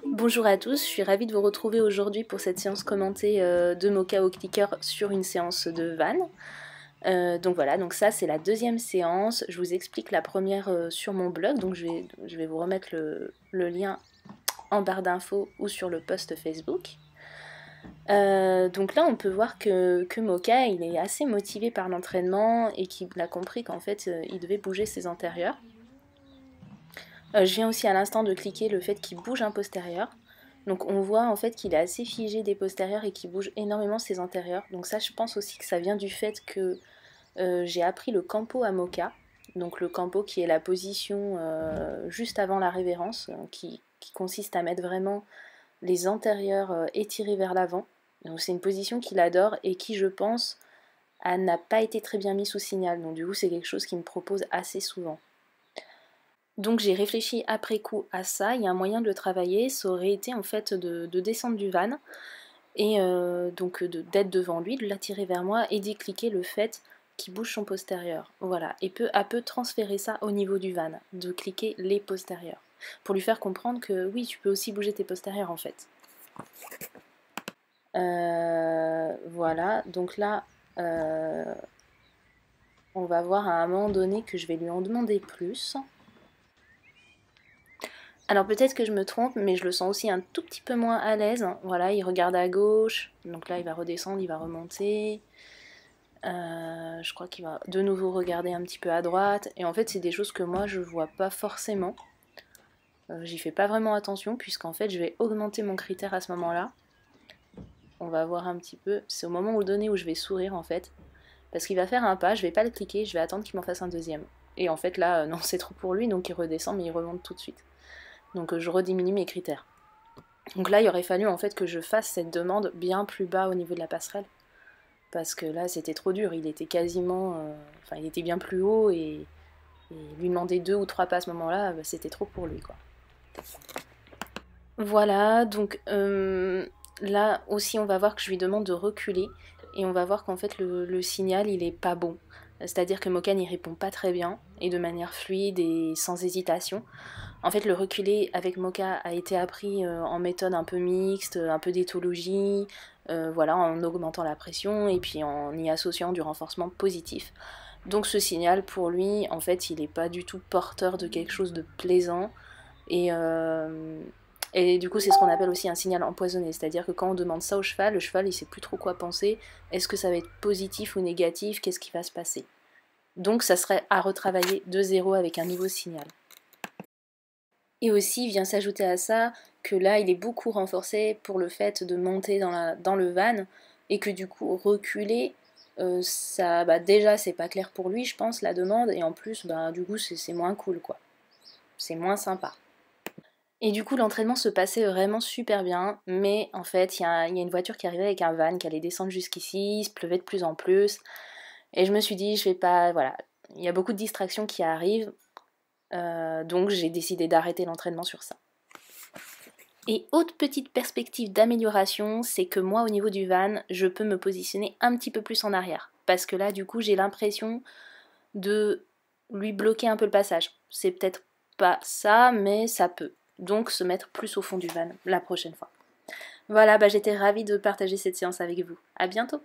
Bonjour à tous, je suis ravie de vous retrouver aujourd'hui pour cette séance commentée de Mocha au clicker sur une séance de vanne. Donc voilà, donc ça c'est la deuxième séance. Je vous explique la première sur mon blog, donc je vais vous remettre le lien en barre d'infos ou sur le post Facebook. Donc là on peut voir que Mocha il est assez motivé par l'entraînement et qu'il a compris qu'en fait il devait bouger ses antérieurs. Je viens aussi à l'instant de cliquer le fait qu'il bouge un postérieur. Donc on voit en fait qu'il est assez figé des postérieurs et qu'il bouge énormément ses antérieurs. Donc ça je pense aussi que ça vient du fait que j'ai appris le campo à Mocha. Donc le campo qui est la position juste avant la révérence, qui consiste à mettre vraiment les antérieurs étirés vers l'avant. Donc c'est une position qu'il adore et qui je pense n'a pas été très bien mis sous signal. Donc du coup c'est quelque chose qu'il me propose assez souvent. Donc j'ai réfléchi après coup à ça, il y a un moyen de le travailler, ça aurait été en fait de descendre du van et donc d'être devant lui, de l'attirer vers moi et d'y cliquer le fait qu'il bouge son postérieur. Voilà, et peu à peu transférer ça au niveau du van, de cliquer les postérieurs, pour lui faire comprendre que oui, tu peux aussi bouger tes postérieurs en fait. Voilà, donc là, on va voir à un moment donné que je vais lui en demander plus. Alors peut-être que je me trompe, mais je le sens aussi un tout petit peu moins à l'aise. Voilà, il regarde à gauche, donc là il va redescendre, il va remonter. Je crois qu'il va de nouveau regarder un petit peu à droite. Et en fait, c'est des choses que moi je vois pas forcément. J'y fais pas vraiment attention, puisqu'en fait je vais augmenter mon critère à ce moment-là. On va voir un petit peu. C'est au moment donné où je vais sourire en fait. Parce qu'il va faire un pas, je vais pas le cliquer, je vais attendre qu'il m'en fasse un deuxième. Et en fait là, non, c'est trop pour lui, donc il redescend, mais il remonte tout de suite. Donc je rediminue mes critères. Donc là, il aurait fallu en fait que je fasse cette demande bien plus bas au niveau de la passerelle. Parce que là, c'était trop dur. Il était quasiment... Enfin, il était bien plus haut et lui demander 2 ou 3 pas à ce moment-là, bah, c'était trop pour lui, quoi. Voilà, donc là aussi, on va voir que je lui demande de reculer. Et on va voir qu'en fait, le signal, il est pas bon. C'est-à-dire que Mocha n'y répond pas très bien, et de manière fluide et sans hésitation. En fait, le reculer avec Mocha a été appris en méthode un peu mixte, un peu d'éthologie, voilà, en augmentant la pression et puis en y associant du renforcement positif. Donc ce signal, pour lui, en fait, il n'est pas du tout porteur de quelque chose de plaisant. Et, euh, et du coup, c'est ce qu'on appelle aussi un signal empoisonné. C'est-à-dire que quand on demande ça au cheval, le cheval, il sait plus trop quoi penser. Est-ce que ça va être positif ou négatif? Qu'est-ce qui va se passer? Donc ça serait à retravailler de zéro avec un nouveau signal. Et aussi vient s'ajouter à ça que là il est beaucoup renforcé pour le fait de monter dans le van et que du coup reculer, ça, bah, déjà c'est pas clair pour lui je pense la demande et en plus bah, du coup c'est moins cool quoi, c'est moins sympa. Et du coup l'entraînement se passait vraiment super bien, mais en fait il y a une voiture qui arrivait avec un van qui allait descendre jusqu'ici, il se pleuvait de plus en plus et je me suis dit je vais pas, voilà, il y a beaucoup de distractions qui arrivent. Donc j'ai décidé d'arrêter l'entraînement sur ça. Et autre petite perspective d'amélioration, c'est que moi au niveau du van, je peux me positionner un petit peu plus en arrière. Parce que là du coup j'ai l'impression de lui bloquer un peu le passage. C'est peut-être pas ça, mais ça peut. Donc se mettre plus au fond du van la prochaine fois. Voilà, bah, j'étais ravie de partager cette séance avec vous. À bientôt!